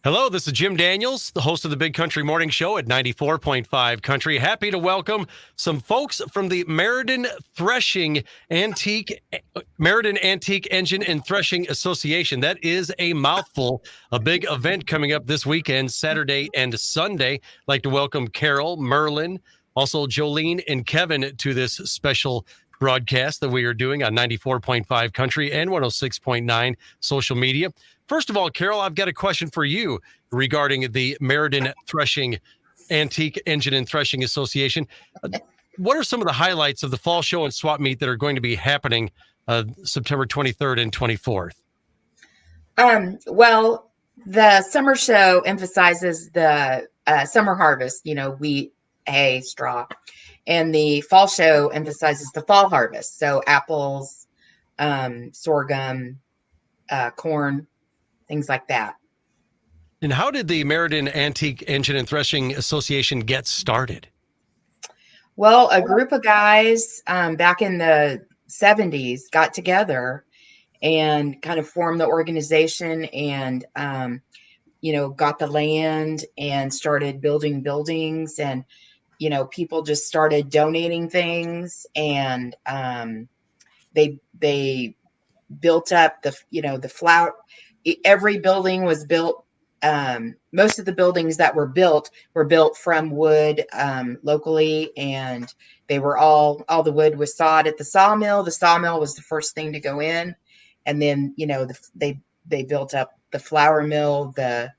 Hello, this is Jim Daniels, the host of the Big Country Morning Show at 94.5 Country. Happy to welcome some folks from the Meriden Antique Engine and Threshing Association. That is a mouthful. A big event coming up this weekend, Saturday and Sunday. I'd like to welcome Carol, Merlin, also Jolene and Kevin to this special broadcast that we are doing on 94.5 Country and 106.9 social media. First of all, Carol, I've got a question for you regarding the Meriden Antique Engine and Threshing Association. What are some of the highlights of the fall show and swap meet that are going to be happening September 23rd and 24th? Well, the summer show emphasizes the summer harvest, wheat, hay, straw. And the fall show emphasizes the fall harvest. So apples, sorghum, corn, things like that. And how did the Meriden Antique Engine and Threshing Association get started? Well, a group of guys back in the 70s got together and kind of formed the organization and, got the land and started building buildings, and, people just started donating things, and they built up the flour. Every building was built. Most of the buildings that were built from wood locally, and they were all the wood was sawed at the sawmill. The sawmill was the first thing to go in, and then they built up the flour mill, the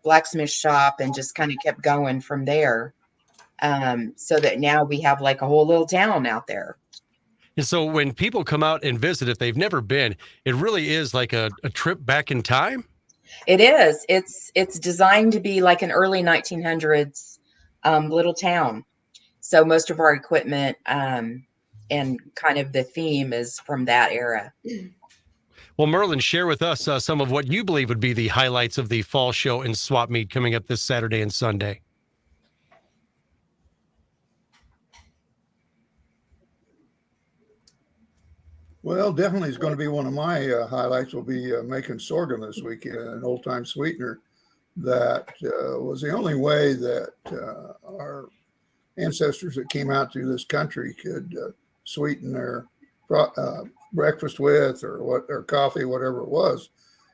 blacksmith shop, and just kind of kept going from there. So that now we have like a whole little town out there. And so when people come out and visit, if they've never been, it really is like a trip back in time. It is. It's designed to be like an early 1900s little town. So most of our equipment and kind of the theme is from that era. Well, Merlin, share with us some of what you believe would be the highlights of the fall show and swap meet coming up this Saturday and Sunday. Well, definitely is going to be one of my highlights. Will be making sorghum this weekend, an old-time sweetener that was the only way that our ancestors that came out to this country could sweeten their breakfast with, or coffee, whatever it was.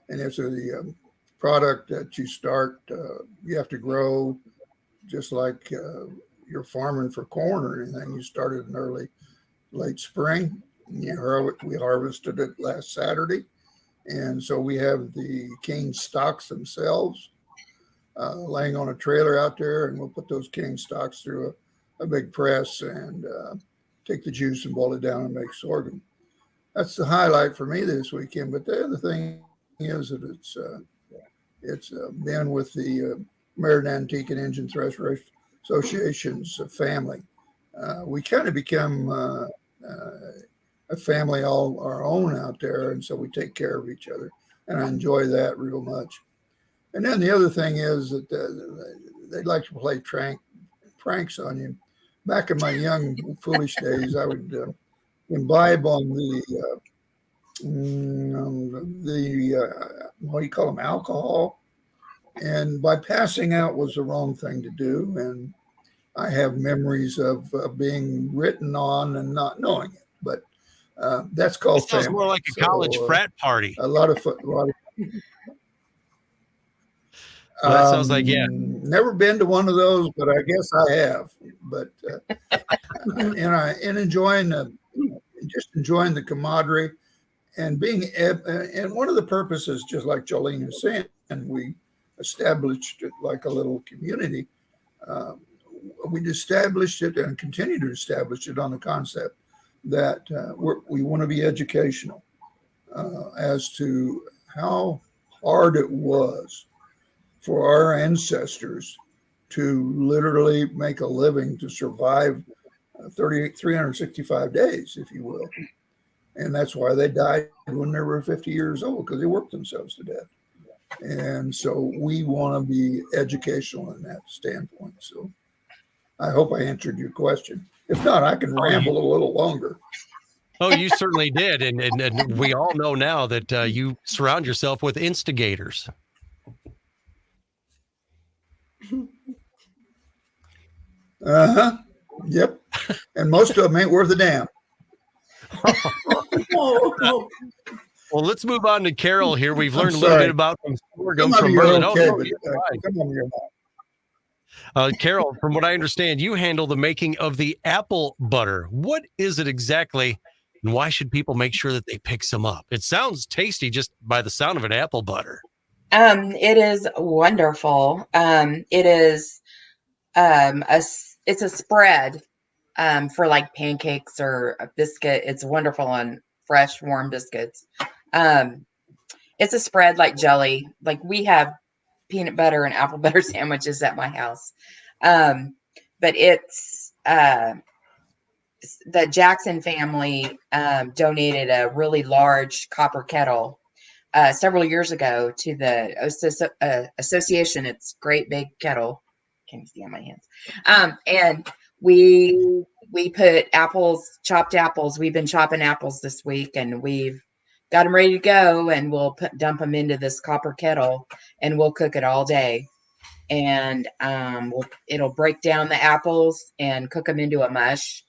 And it's a product that you start, you have to grow just like you're farming for corn or anything. You started in late spring. We harvested it last Saturday, and so we have the cane stalks themselves laying on a trailer out there, and we'll put those cane stalks through a big press and take the juice and boil it down and make sorghum. That's the highlight for me this weekend. But the other thing is that it's been with the Meriden Antique and Engine Thresher Association's family. We kind of become a family all our own out there, and so we take care of each other, and I enjoy that real much. And then the other thing is that they like to play pranks on you. Back in my young foolish days, I would imbibe on what do you call them, alcohol, and by passing out was the wrong thing to do. And I have memories of being written on and not knowing it, but that's called it sounds family. More like a college frat party. A lot of fun. Well, that sounds like, yeah. Never been to one of those, but I guess I have. But and enjoying the camaraderie and being and one of the purposes, just like Jolene is saying, and we established it like a little community. We established it and continue to establish it on the concept that we want to be educational as to how hard it was for our ancestors to literally make a living, to survive 365 days, if you will. And that's why they died when they were 50 years old, because they worked themselves to death. And so we want to be educational in that standpoint. So I hope I answered your question. If not, I can ramble a little longer. Oh, you certainly did. And we all know now that you surround yourself with instigators. Uh-huh. Yep. And most of them ain't worth a damn. Oh, Well, let's move on to Carol here. We've I'm learned a little bit sorry. about sorghum Some of from you are Merlin. okay, Oh, no, but you're fine. some of you are not. Carol, from what I understand, you handle the making of the apple butter. What is it exactly, and why should people make sure that they pick some up? It sounds tasty just by the sound of an apple butter. It is wonderful. It is it's a spread for like pancakes or a biscuit. It's wonderful on fresh, warm biscuits. Um, it's a spread like jelly. Like we have peanut butter and apple butter sandwiches at my house. But it's the Jackson family donated a really large copper kettle several years ago to the association. It's great big kettle. Can't you see on my hands? And we put chopped apples. We've been chopping apples this week, and we've got them ready to go. And we'll dump them into this copper kettle, and we'll cook it all day. And it'll break down the apples and cook them into a mush.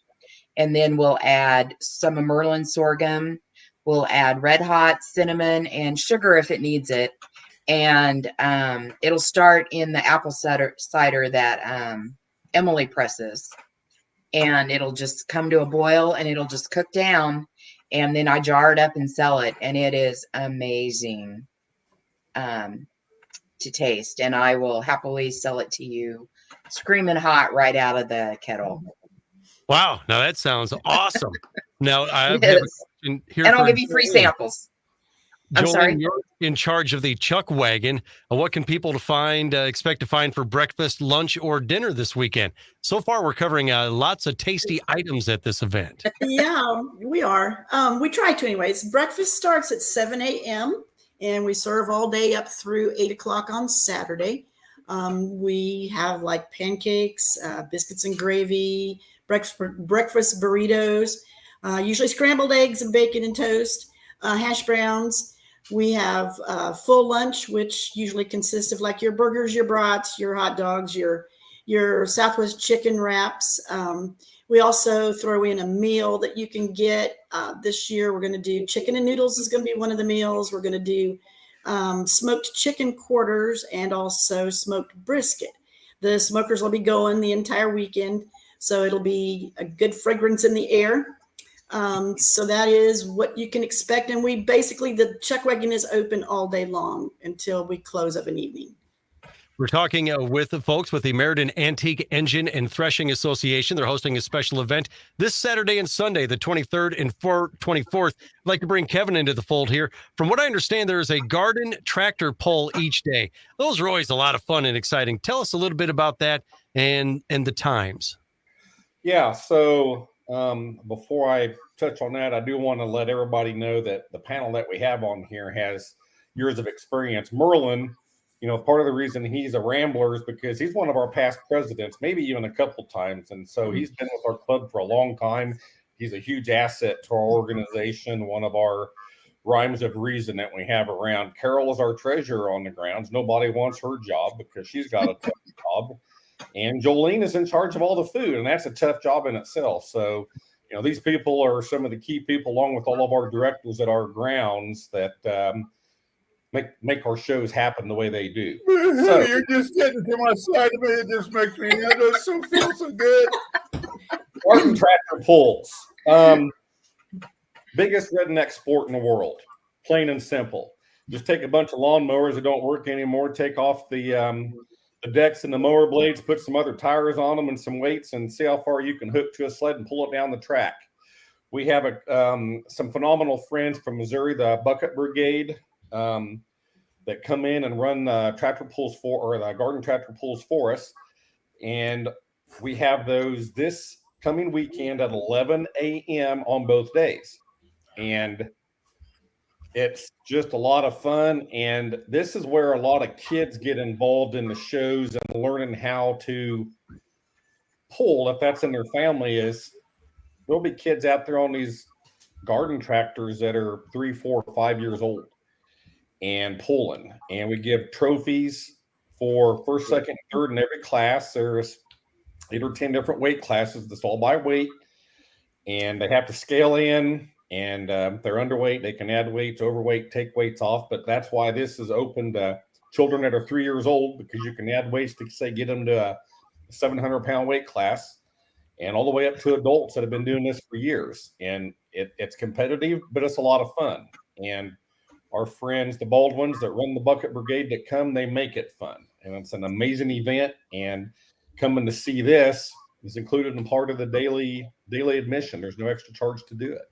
And then we'll add some of Merlin sorghum. We'll add red hot cinnamon and sugar if it needs it. And it'll start in the apple cider that Emily presses. And it'll just come to a boil and it'll just cook down. And then I jar it up and sell it. And it is amazing to taste. And I will happily sell it to you screaming hot right out of the kettle. Wow. Now that sounds awesome. Now I have It a is. question here. And I'll for give you free Jolene. samples. I'm Jolene, sorry? you're in charge of the Chuck Wagon. What can people expect to find for breakfast, lunch, or dinner this weekend? So far, we're covering lots of tasty items at this event. yeah, we are. We try to anyways. Breakfast starts at 7 a.m. and we serve all day up through 8 o'clock on Saturday. We have like pancakes, biscuits and gravy, breakfast burritos, usually scrambled eggs and bacon and toast, hash browns. We have full lunch, which usually consists of like your burgers, your brats, your hot dogs, your Southwest chicken wraps. We also throw in a meal that you can get. This year, we're going to do chicken and noodles is going to be one of the meals. We're going to do smoked chicken quarters and also smoked brisket. The smokers will be going the entire weekend, so it'll be a good fragrance in the air. So that is what you can expect. And the Chuck Wagon is open all day long until we close of an evening. We're talking with the folks with the Meriden Antique Engine and Threshing Association. They're hosting a special event this Saturday and Sunday, the 23rd and 24th. I'd like to bring Kevin into the fold here. From what I understand, there is a garden tractor pull each day. Those are always a lot of fun and exciting. Tell us a little bit about that and the times. Yeah, so before I touch on that, I do want to let everybody know that the panel that we have on here has years of experience. Merlin, part of the reason he's a Rambler is because he's one of our past presidents, maybe even a couple times. And so he's been with our club for a long time. He's a huge asset to our organization, one of our rhymes of reason that we have around. Carol is our treasurer on the grounds. Nobody wants her job because she's got a tough job. And Jolene is in charge of all the food, and that's a tough job in itself. So, these people are some of the key people, along with all of our directors at our grounds, that make our shows happen the way they do. So, you're just getting to my side of me. It just makes me feel so good. Garden tractor pulls. Biggest redneck sport in the world. Plain and simple. Just take a bunch of lawnmowers that don't work anymore, take off the decks and the mower blades, put some other tires on them and some weights, and see how far you can hook to a sled and pull it down the track. We have some phenomenal friends from Missouri, the Bucket Brigade, that come in and run the garden tractor pulls for us. And we have those this coming weekend at 11 a.m. on both days. And it's just a lot of fun. And this is where a lot of kids get involved in the shows and learning how to pull, if that's in their family. There'll be kids out there on these garden tractors that are 3, 4, 5 years old and pulling. And we give trophies for first, second, third in every class. There's 8 or 10 different weight classes. That's all by weight, and they have to scale in. And if they're underweight, they can add weights, overweight, take weights off. But that's why this is open to children that are 3 years old, because you can add weights to, say, get them to a 700-pound weight class, and all the way up to adults that have been doing this for years. And it's competitive, but it's a lot of fun. And our friends, the Baldwins that run the Bucket Brigade that come, they make it fun. And it's an amazing event. And coming to see this is included in part of the daily admission. There's no extra charge to do it.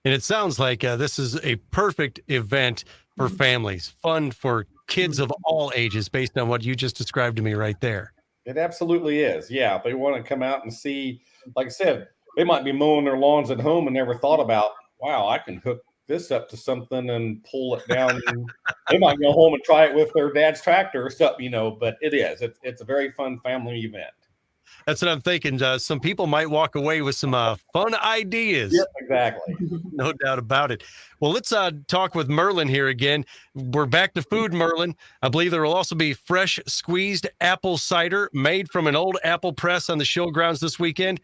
And it sounds like this is a perfect event for families, fun for kids of all ages, based on what you just described to me right there. It absolutely is. Yeah. If they want to come out and see, like I said, they might be mowing their lawns at home and never thought about, wow, I can hook this up to something and pull it down. They might go home and try it with their dad's tractor or something, but it is. It's a very fun family event. That's what I'm thinking. Some people might walk away with some fun ideas. Yep, exactly. No doubt about it. Well, let's talk with Merlin here again. We're back to food, Merlin. I believe there will also be fresh squeezed apple cider made from an old apple press on the show grounds this weekend.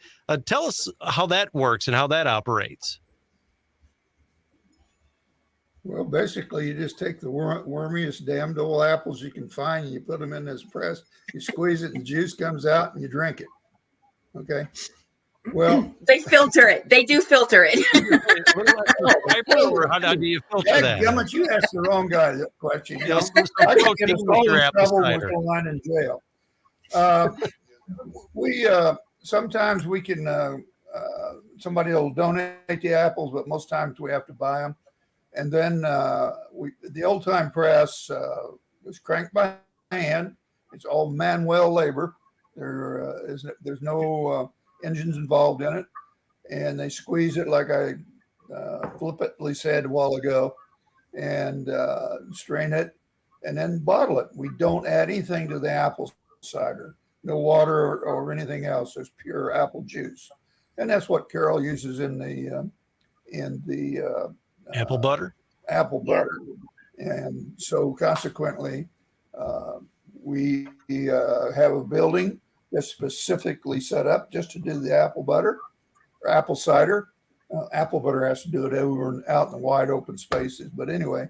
Tell us how that works and how that operates. Well, basically, you just take the wormiest damned old apples you can find, and you put them in this press. You squeeze it, and the juice comes out, and you drink it. Okay. Well, They filter it. They do filter it. How do you filter that? Gummit, you asked the wrong guy that question. You know? Yes, I could get us all in apple trouble with cider. the line in jail. We sometimes we can somebody will donate the apples, but most times we have to buy them. And then the old time press was cranked by hand. It's all manual labor. There's no engines involved in it, and they squeeze it like I flippantly said a while ago, and strain it, and then bottle it. We don't add anything to the apple cider, no water or anything else. There's pure apple juice, and that's what Carol uses in the Apple butter. Apple butter, and so consequently, we have a building that's specifically set up just to do the apple butter or apple cider. Apple butter has to do it over and out in the wide open spaces. But anyway,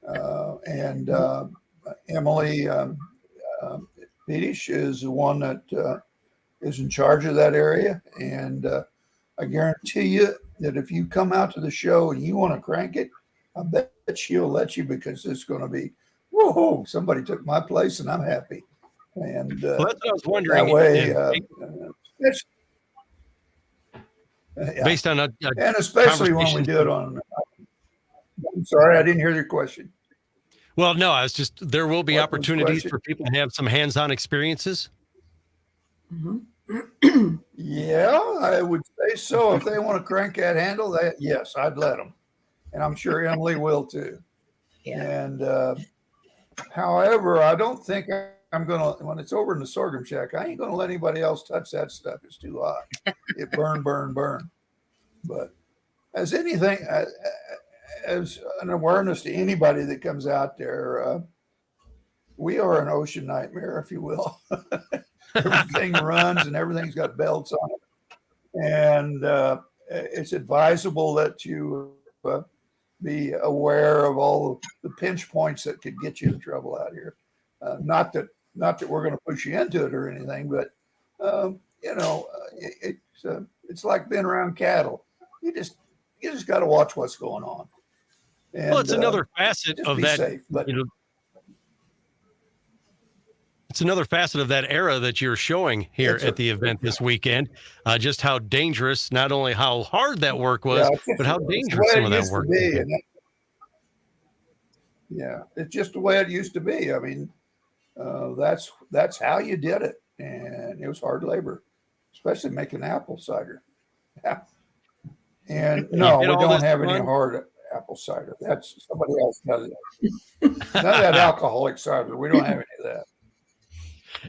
and Emily Pedish is the one that is in charge of that area. And I guarantee you that if you come out to the show and you want to crank it, I bet she'll let you, because it's going to be, whoa, somebody took my place and I'm happy. And Well, that's what I was wondering. that way, based on a and especially when we do it on, I'm sorry, I didn't hear your question. well, no, I was just, there will be What was the opportunities question? for people to have some hands-on experiences. Yeah, I would say so. If they want to crank that handle, yes, I'd let them. And I'm sure Emily will too. Yeah. And however, I don't think I'm going to, when it's over in the sorghum shack, I ain't going to let anybody else touch that stuff. It's too hot. It burn. But as anything, as an awareness to anybody that comes out there, we are an ocean nightmare, if you will. Everything runs and everything's got belts on it. And it's advisable that you be aware of all the pinch points that could get you in trouble out here. Not that we're going to push you into it or anything, but it's like being around cattle. You just got to watch what's going on. And, Well, it's another facet of that. Safe, but it's another facet of that era that you're showing here at the event this weekend. Just how dangerous, not only how hard that work was, but how dangerous some of that work was. Yeah, it's just the way it used to be. I mean, that's how you did it, and it was hard labor, especially making apple cider. Yeah. And no, we don't have any hard apple cider. That's somebody else does it. None of that alcoholic cider. We don't have any of that.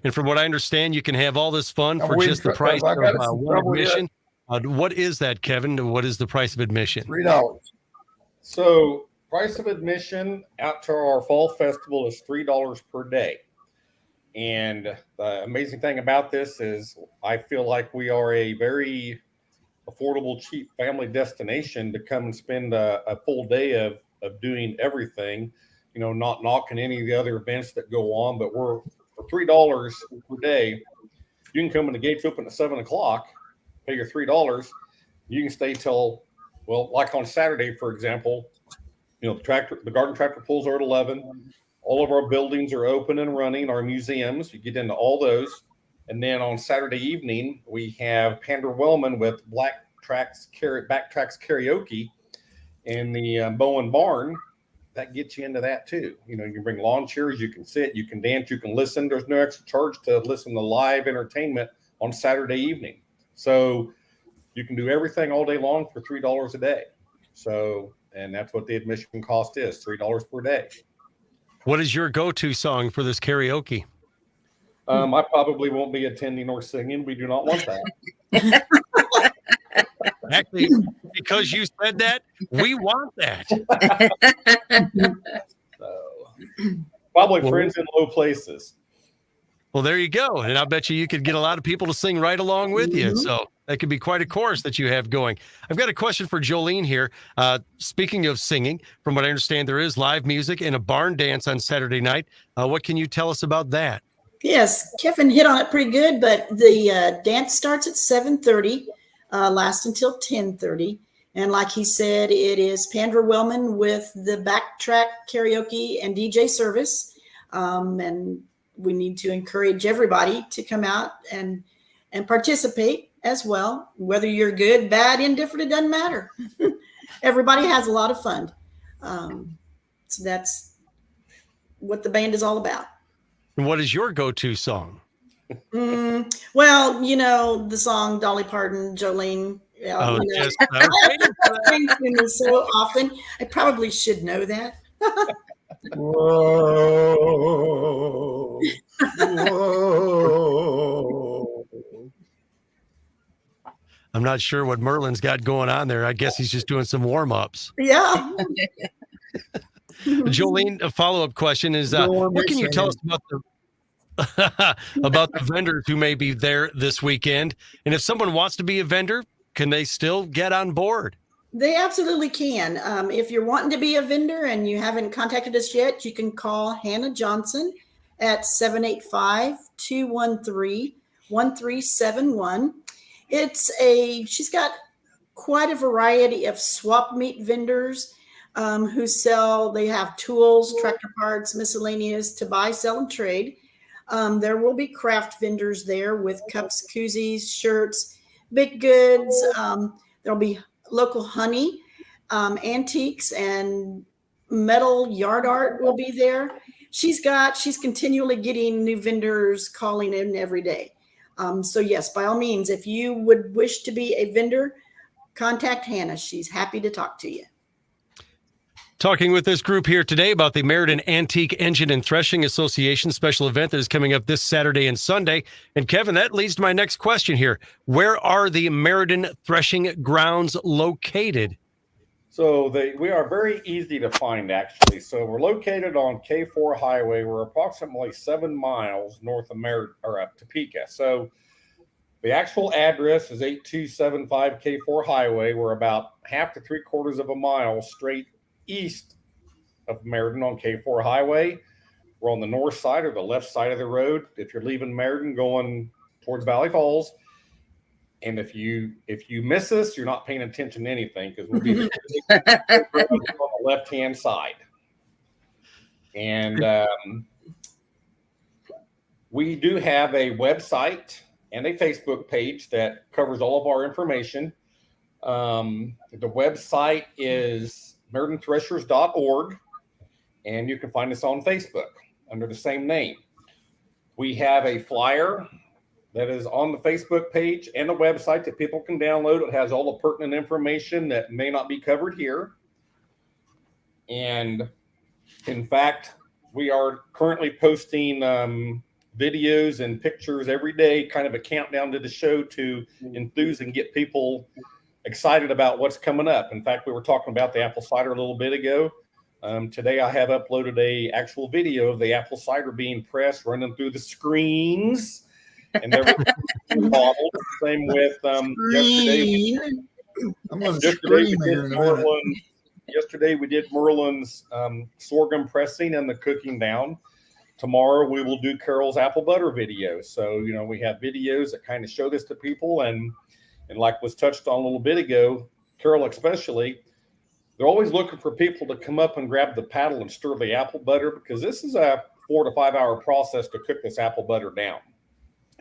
And from what I understand, you can have all this fun for just the price of one admission. What is that, Kevin? What is the price of admission? $3. So price of admission out to our fall festival is $3 per day. And the amazing thing about this is I feel like we are a very affordable, cheap family destination to come and spend a full day of doing everything, not knocking any of the other events that go on, but we're for $3 per day. You can come in, the gates open at 7 o'clock, pay your $3. You can stay till, well, like on Saturday, for example, the garden tractor pulls are at 11. All of our buildings are open and running, our museums, you get into all those. And then on Saturday evening, we have Pander Wellman with Backtracks Karaoke in the Bowen Barn. That gets you into that too. You can bring lawn chairs, you can sit, you can dance, you can listen. There's no extra charge to listen to live entertainment on Saturday evening. So you can do everything all day long for $3 a day. So, and that's what the admission cost is, $3 per day. What is your go-to song for this karaoke? I probably won't be attending or singing. We do not want that. Actually, because you said that, we want that. So, probably Friends in Low Places. Well, there you go. And I bet you could get a lot of people to sing right along with you. So that could be quite a chorus that you have going. I've got a question for Jolene here. Speaking of singing, from what I understand, there is live music and a barn dance on Saturday night. What can you tell us about that? Yes, Kevin hit on it pretty good, but the dance starts at 7:30, lasts until 10:30. And like he said, it is Pandra Wellman with the Backtrack Karaoke and DJ service. And we need to encourage everybody to come out and participate as well. Whether you're good, bad, indifferent, it doesn't matter. Everybody has a lot of fun. So that's what the band is all about. And what is your go-to song? Well, the song Dolly Parton, Jolene. Yes. I so often. I probably should know that. Whoa, whoa. I'm not sure what Merlin's got going on there. I guess he's just doing some warm-ups. Yeah. Jolene, a follow-up question is, what can you tell us about about the vendors who may be there this weekend? And if someone wants to be a vendor, can they still get on board? They absolutely can. If you're wanting to be a vendor and you haven't contacted us yet, you can call Hannah Johnson at 785-213-1371. She's got quite a variety of swap meet vendors who sell. They have tools, tractor parts, miscellaneous to buy, sell, and trade. There will be craft vendors there with cups, koozies, shirts, big goods. There'll be local honey, antiques, and metal yard art will be there. She's continually getting new vendors calling in every day. So yes, by all means, if you would wish to be a vendor, contact Hannah. She's happy to talk to you. Talking with this group here today about the Meriden Antique Engine and Threshing Association special event that is coming up this Saturday and Sunday. And Kevin, that leads to my next question here. Where are the Meriden Threshing grounds located? So we are very easy to find, actually. So we're located on K4 Highway. We're approximately 7 miles north of Topeka. So the actual address is 8275 K4 Highway. We're about half to 3/4 of a mile straight east of Meriden on K4 Highway. We're on the north side or the left side of the road if you're leaving Meriden going towards Valley Falls. And if you miss us, you're not paying attention to anything, because we'll be on the left-hand side. And we do have a website and a Facebook page that covers all of our information. The website is MEridenThreshers.org, and you can find us on Facebook under the same name. We have a flyer that is on the Facebook page and a website that people can download. It has all the pertinent information that may not be covered here. And in fact, we are currently posting videos and pictures every day, kind of a countdown to the show to enthuse and get people excited about what's coming up. In fact, we were talking about the apple cider a little bit ago. Today I have uploaded a actual video of the apple cider being pressed, running through the screens and everything. Bottled. Same with yesterday. I'm going to scream here in a minute. Yesterday we did Merlin's sorghum pressing and the cooking down. Tomorrow we will do Carol's apple butter video. So, you know, we have videos that kind of show this to people, and like was touched on a little bit ago, Carol especially, they're always looking for people to come up and grab the paddle and stir the apple butter, because this is a 4 to 5 hour process to cook this apple butter down.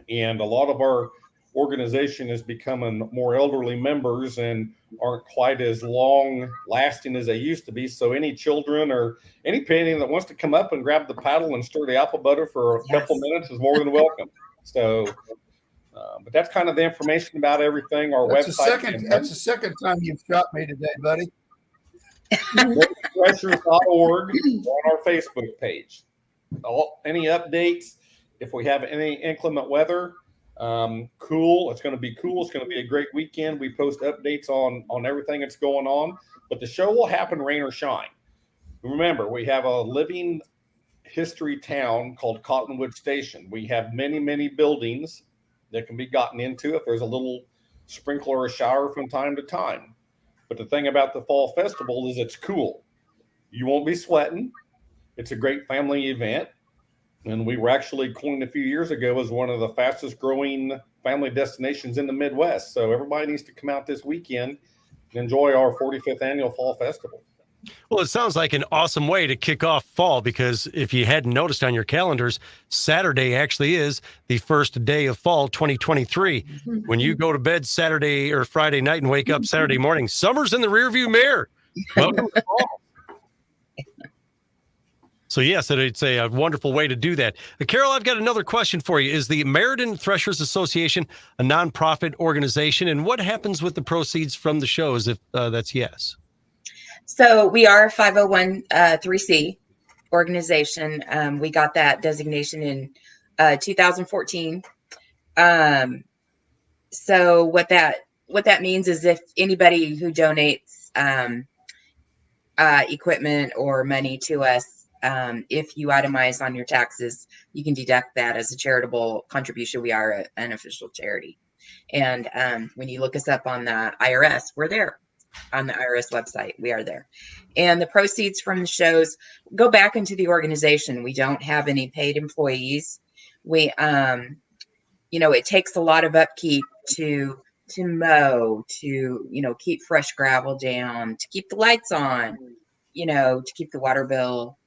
And a lot of our organization is becoming more elderly members and aren't quite as long lasting as they used to be. So any children or any parent that wants to come up and grab the paddle and stir the apple butter for a couple minutes is more than welcome. So, but that's kind of the information about everything. Our website. That's the second time you've shot me today, buddy. Threshers.org on our Facebook page. Any updates? If we have any inclement weather, cool. It's going to be cool. It's going to be a great weekend. We post updates on everything that's going on, but the show will happen rain or shine. Remember, we have a living history town called Cottonwood Station. We have many, many buildings that can be gotten into if there's a little sprinkle or a shower from time to time. But the thing about the fall festival is it's cool. You won't be sweating. It's a great family event. And we were actually coined a few years ago as one of the fastest growing family destinations in the Midwest. So everybody needs to come out this weekend and enjoy our 45th annual fall festival. Well, it sounds like an awesome way to kick off fall, because if you hadn't noticed on your calendars, Saturday actually is the first day of fall 2023. When you go to bed Saturday or Friday night and wake up Saturday morning, summer's in the rearview mirror. Welcome to fall. So yes, it's a wonderful way to do that. Carol, I've got another question for you. Is the Meriden Threshers Association a nonprofit organization? And what happens with the proceeds from the shows if that's yes? So we are a 501(c) organization. We got that designation in 2014. So what that means is if anybody who donates equipment or money to us, if you itemize on your taxes, you can deduct that as a charitable contribution. We are an official charity. And when you look us up on the IRS, we're there. On the IRS website, we are there. And the proceeds from the shows go back into the organization. We don't have any paid employees. We, it takes a lot of upkeep to mow, to, keep fresh gravel down, to keep the lights on, to keep the water bill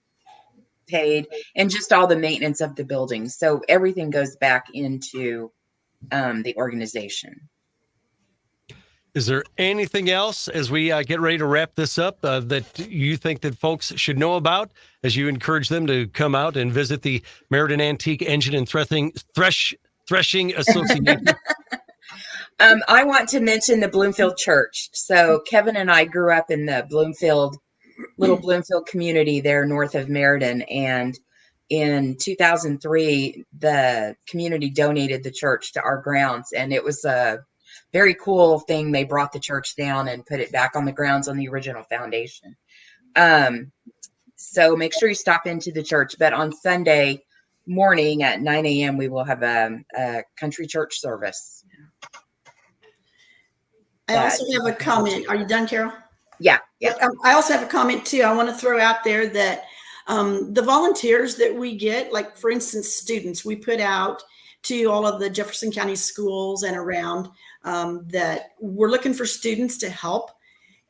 paid, and just all the maintenance of the building. So everything goes back into the organization. Is there anything else as we get ready to wrap this up that you think that folks should know about as you encourage them to come out and visit the Meriden Antique Engine and Threshing Association? I want to mention the Bloomfield Church. So Kevin and I grew up in the little Bloomfield community there north of Meriden. And in 2003, the community donated the church to our grounds. And it was a very cool thing. They brought the church down and put it back on the grounds on the original foundation. So make sure you stop into the church. But on Sunday morning at 9 a.m., we will have a country church service. I also have a comment. Are you done, Carol? Yeah. I also have a comment too. I want to throw out there that the volunteers that we get, like for instance, students, we put out to all of the Jefferson County schools and around that we're looking for students to help,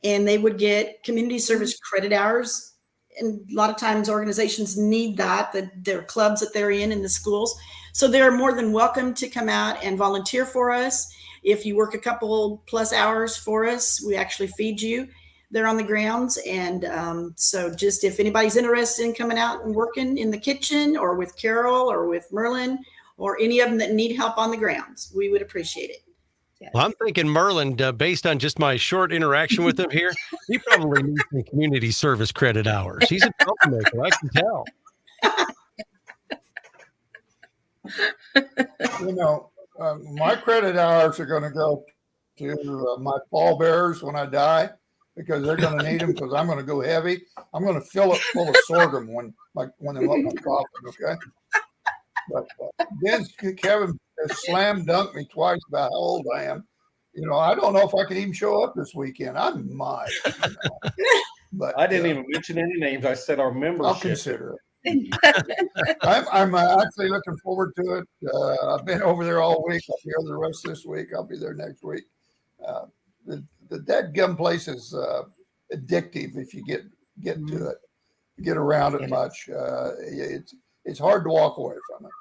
and they would get community service credit hours. And a lot of times organizations need that their clubs that they're in the schools. So they're more than welcome to come out and volunteer for us. If you work a couple plus hours for us, we actually feed you there on the grounds. And so just if anybody's interested in coming out and working in the kitchen or with Carol or with Merlin or any of them that need help on the grounds, we would appreciate it. Well, I'm thinking Merlin, based on just my short interaction with him here, he probably needs some community service credit hours. He's a troublemaker, I can tell. My credit hours are going to go to my pallbearers when I die. because they're going to need them because I'm going to go heavy. I'm going to fill it full of sorghum when they look my coffin, okay? But then Kevin has slam dunked me twice about how old I am. You know, I don't know if I can even show up this weekend. I might, you know. But I didn't even mention any names. I said our membership. I'll consider it. I'm actually looking forward to it. I've been over there all week. I'll be there the rest of this week. I'll be there next week. The dadgum place is addictive if you get to it, get around it much. It's hard to walk away from it.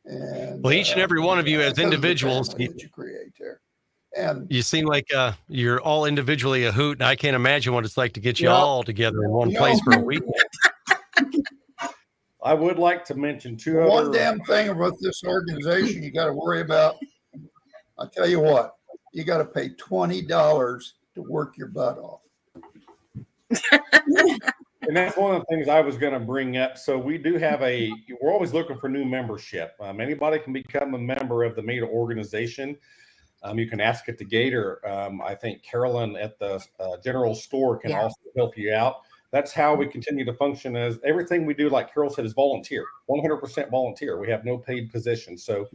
And well, each and every one of you as individuals, that you create there. And you seem like you're all individually a hoot, and I can't imagine what it's like to get you all together in one place for a week. I would like to mention one damn thing about this organization you got to worry about. I'll tell you what, you got to pay $20 to work your butt off. And that's one of the things I was going to bring up. So we do have we're always looking for new membership. Anybody can become a member of the MEDA organization. You can ask at the gate, or I think Carolyn at the general store can also help you out. That's how we continue to function, as everything we do, like Carol said, is volunteer, 100% volunteer. We have no paid position. So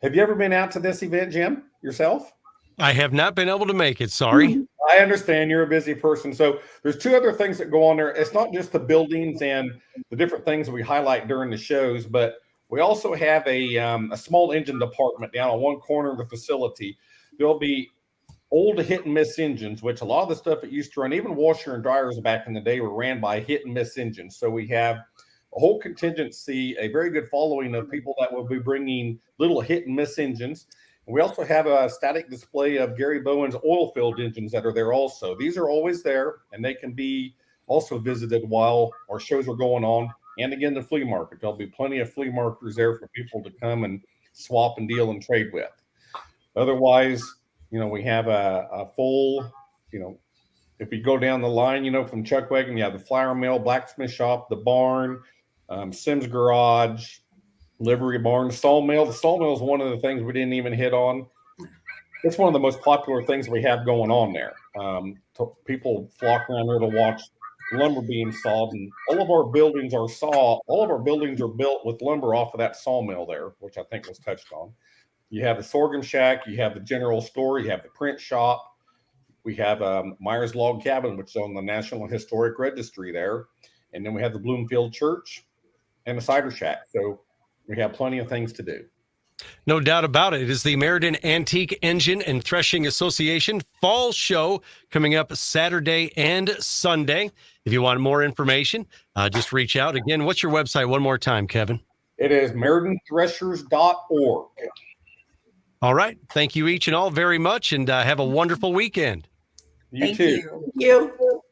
have you ever been out to this event, Jim, yourself? I have not been able to make it. Sorry. I understand you're a busy person. So there's two other things that go on there. It's not just the buildings and the different things that we highlight during the shows, but we also have a small engine department down on one corner of the facility. There'll be old hit and miss engines, which a lot of the stuff that used to run, even washer and dryers back in the day, were ran by hit and miss engines. So we have a whole contingency, a very good following of people that will be bringing little hit and miss engines. And we also have a static display of Gary Bowen's oil-filled engines that are there also. These are always there, and they can be also visited while our shows are going on. And again, the flea market. There'll be plenty of flea marketers there for people to come and swap and deal and trade with. Otherwise, you know, we have a full, you know, if you go down the line, you know, from Chuck Wagon, you have the flour mill, blacksmith shop, the barn, Sims garage, livery barn, sawmill. The sawmill is one of the things we didn't even hit on. It's one of the most popular things we have going on there. People flock around there to watch lumber being sawed, and all of our buildings are built with lumber off of that sawmill there, which I think was touched on. You have the sorghum shack, you have the general store, you have the print shop. We have Myers Log Cabin, which is on the National Historic Registry there. And then we have the Bloomfield Church and the cider shack. So we have plenty of things to do. No doubt about it. It is the Meriden Antique Engine and Threshing Association Fall Show coming up Saturday and Sunday. If you want more information, just reach out. Again, what's your website one more time, Kevin? It is meridenthreshers.org. All right. Thank you each and all very much, and have a wonderful weekend. You too. Thank you.